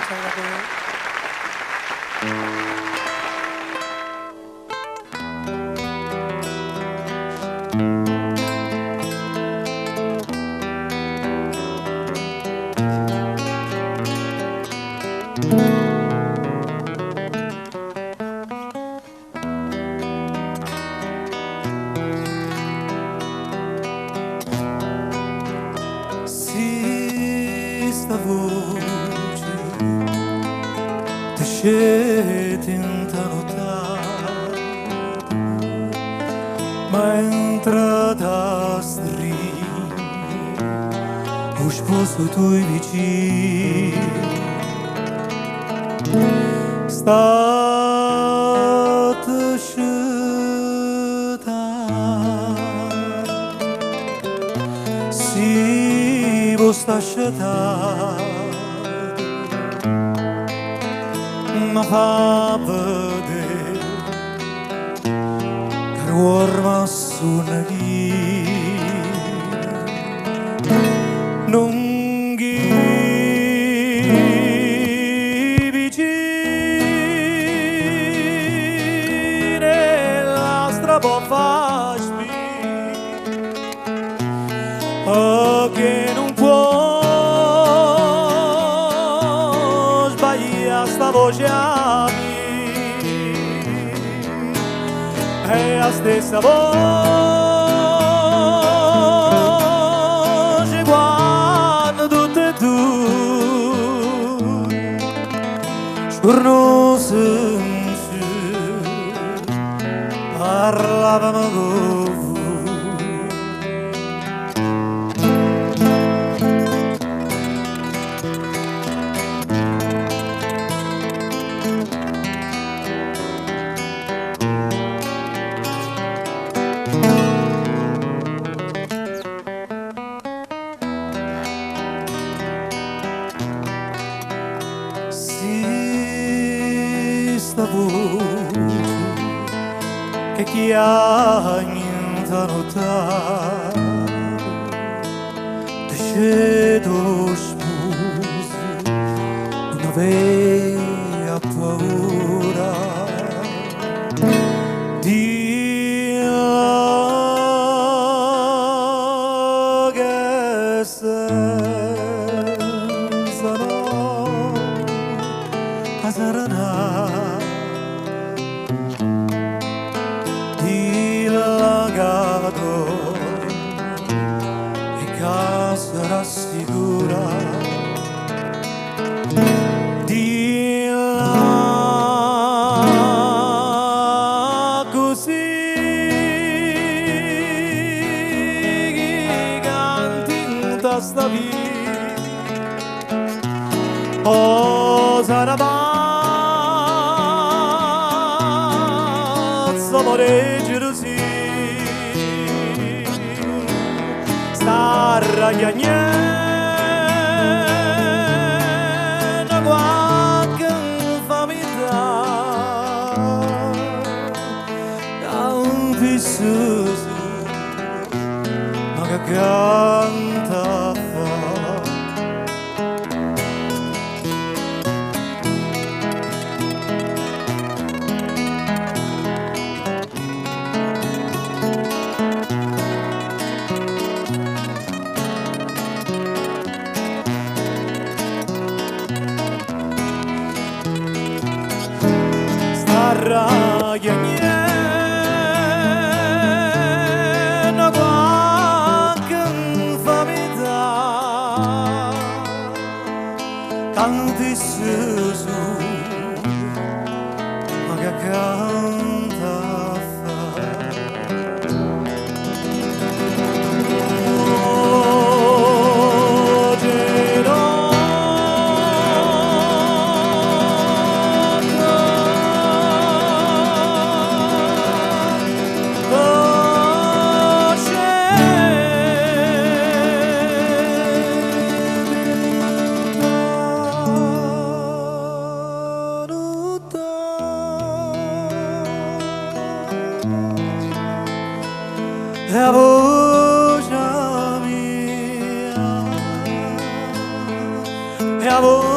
Sta voce ti scende in notare, ma entra da stringere lo sposo tuoi vicini. State scegliendo, si può sta scegliendo, ma fa vedere che orma sono chi non chi vicini la strada fa che non può sbagliare sta voce a me, è la stessa voce quando tutte e due giorno senza parlavamo con sta voce che chiama in notare ti cedo sposi non aveva paura di là che senza no sarà dilagato e casa rassicura di là così giganti in testa vita oh sarà amore gelosi sta ragnando qualche famiglia canti su ma che canta ragnando qualche famiglia canti su ma che canta la voce mia, la voce